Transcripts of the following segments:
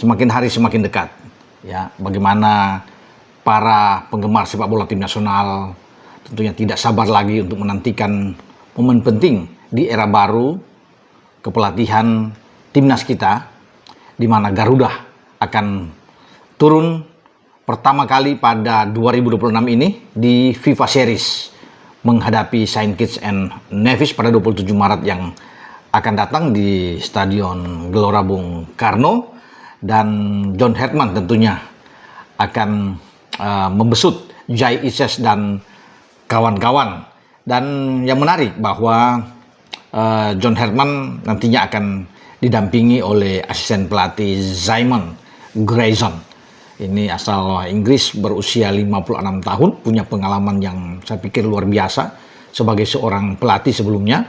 semakin hari semakin dekat. Ya, bagaimana para penggemar sepak bola tim nasional tentunya tidak sabar lagi untuk menantikan momen penting di era baru kepelatihan timnas kita, di mana Garuda akan turun pertama kali pada 2026 ini di FIFA Series menghadapi Saint Kitts and Nevis pada 27 Maret yang akan datang di Stadion Gelora Bung Karno, dan John Herdman tentunya akan membesut Jai Ises dan kawan-kawan. Dan yang menarik bahwa John Herdman nantinya akan didampingi oleh asisten pelatih Simon Grayson. Ini asal Inggris, berusia 56 tahun, punya pengalaman yang saya pikir luar biasa sebagai seorang pelatih sebelumnya.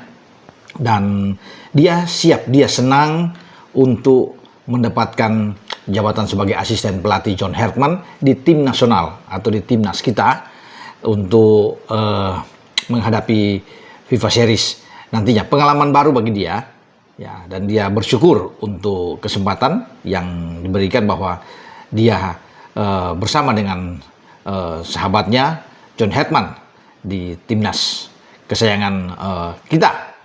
Dan dia siap, dia senang untuk mendapatkan jabatan sebagai asisten pelatih John Herdman di tim nasional atau di timnas kita untuk menghadapi FIFA Series nantinya. Pengalaman baru bagi dia, ya, dan dia bersyukur untuk kesempatan yang diberikan bahwa dia bersama dengan sahabatnya John Herdman di timnas kesayangan kita.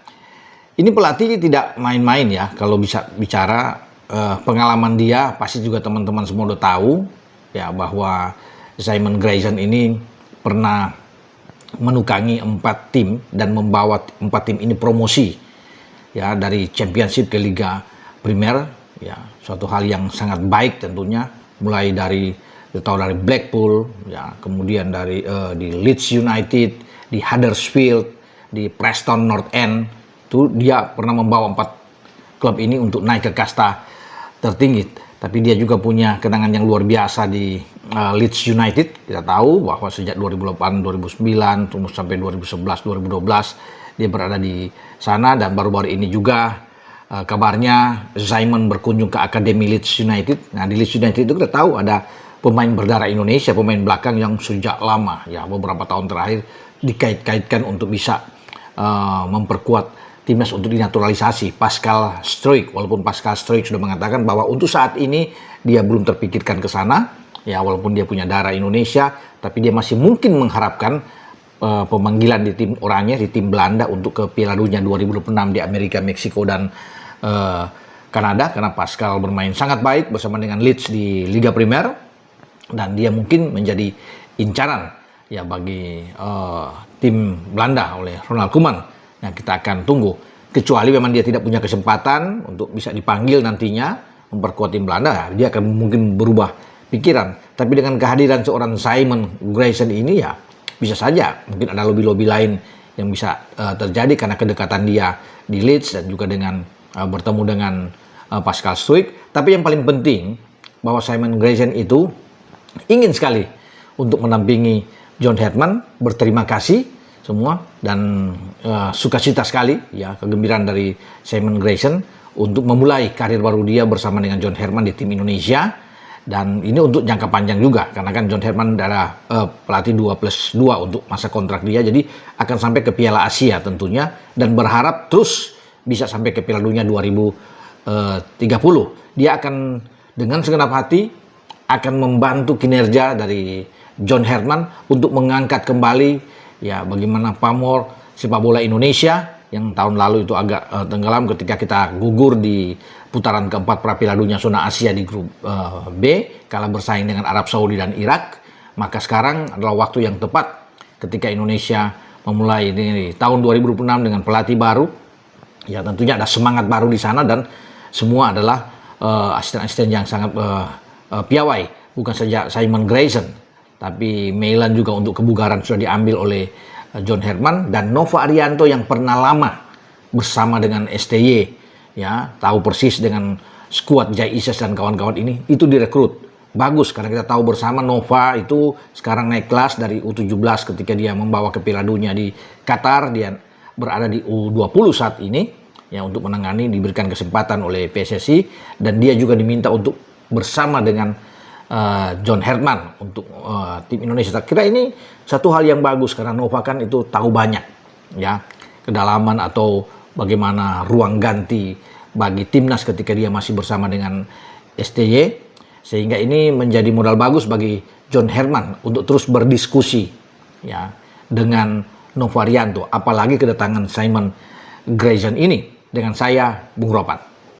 Ini pelatih tidak main-main ya, kalau bisa bicara pengalaman dia pasti juga teman-teman semua udah tahu ya, bahwa Simon Grayson ini pernah menukangi 4 tim dan membawa 4 tim ini promosi ya dari Championship ke Liga Premier, ya, suatu hal yang sangat baik tentunya, mulai dari Blackpool, ya, kemudian dari di Leeds United, di Huddersfield, di Preston North End, itu dia pernah membawa 4 klub ini untuk naik ke kasta tertinggi. Tapi dia juga punya kenangan yang luar biasa di Leeds United. Kita tahu bahwa sejak 2008, 2009, terus sampai 2011, 2012 dia berada di sana. Dan baru-baru ini juga kabarnya Simon berkunjung ke Akademi Leeds United. Nah, di Leeds United itu kita tahu ada pemain berdarah Indonesia, pemain belakang yang sejak lama, ya, beberapa tahun terakhir dikait-kaitkan untuk bisa memperkuat timnas untuk dinaturalisasi, Pascal Struijk. Walaupun Pascal Struijk sudah mengatakan bahwa untuk saat ini dia belum terpikirkan ke sana, ya, walaupun dia punya darah Indonesia, tapi dia masih mungkin mengharapkan pemanggilan di tim orangnya di tim Belanda untuk ke Piala Dunia 2026 di Amerika, Meksiko, dan Kanada, karena Pascal bermain sangat baik bersama dengan Leeds di Liga Primer, dan dia mungkin menjadi incaran ya bagi tim Belanda oleh Ronald Koeman. Nah, kita akan tunggu. Kecuali memang dia tidak punya kesempatan untuk bisa dipanggil nantinya memperkuat tim Belanda, dia akan mungkin berubah pikiran. Tapi dengan kehadiran seorang Simon Grayson ini, ya, bisa saja mungkin ada lobby-lobby lain yang bisa terjadi karena kedekatan dia di Leeds dan juga dengan bertemu dengan Pascal Struijk. Tapi yang paling penting bahwa Simon Grayson itu ingin sekali untuk mendampingi John Herdman, berterima kasih semua, dan sukacita sekali ya, kegembiraan dari Simon Grayson untuk memulai karir baru dia bersama dengan John Herdman di tim Indonesia. Dan ini untuk jangka panjang juga, karena kan John Herdman adalah pelatih 2+2 untuk masa kontrak dia, jadi akan sampai ke Piala Asia tentunya, dan berharap terus bisa sampai ke Piala Dunia 2030. Dia akan dengan segenap hati akan membantu kinerja dari John Herdman untuk mengangkat kembali, ya, bagaimana pamor sepak bola Indonesia yang tahun lalu itu agak tenggelam ketika kita gugur di putaran keempat Piala Dunia zona Asia di grup B, kalah bersaing dengan Arab Saudi dan Irak. Maka sekarang adalah waktu yang tepat ketika Indonesia memulai ini tahun 2026 dengan pelatih baru. Ya, tentunya ada semangat baru di sana, dan semua adalah asisten-asisten yang sangat piawai. Bukan saja Simon Grayson, tapi Meilan juga untuk kebugaran sudah diambil oleh John Herdman, dan Nova Arianto yang pernah lama bersama dengan STY, ya, tahu persis dengan skuad Jai Ises dan kawan-kawan ini, itu direkrut. Bagus, karena kita tahu bersama Nova itu sekarang naik kelas dari U17 ketika dia membawa ke Piala Dunia di Qatar. Dia berada di U20 saat ini, ya, untuk menangani, diberikan kesempatan oleh PSSI, dan dia juga diminta untuk bersama dengan John Herdman untuk tim Indonesia. Saya kira ini satu hal yang bagus, karena Nova kan itu tahu banyak, ya, kedalaman atau bagaimana ruang ganti bagi timnas ketika dia masih bersama dengan STY, sehingga ini menjadi modal bagus bagi John Herman untuk terus berdiskusi ya dengan Novarianto, apalagi kedatangan Simon Grayson ini dengan saya, Bung Ropan.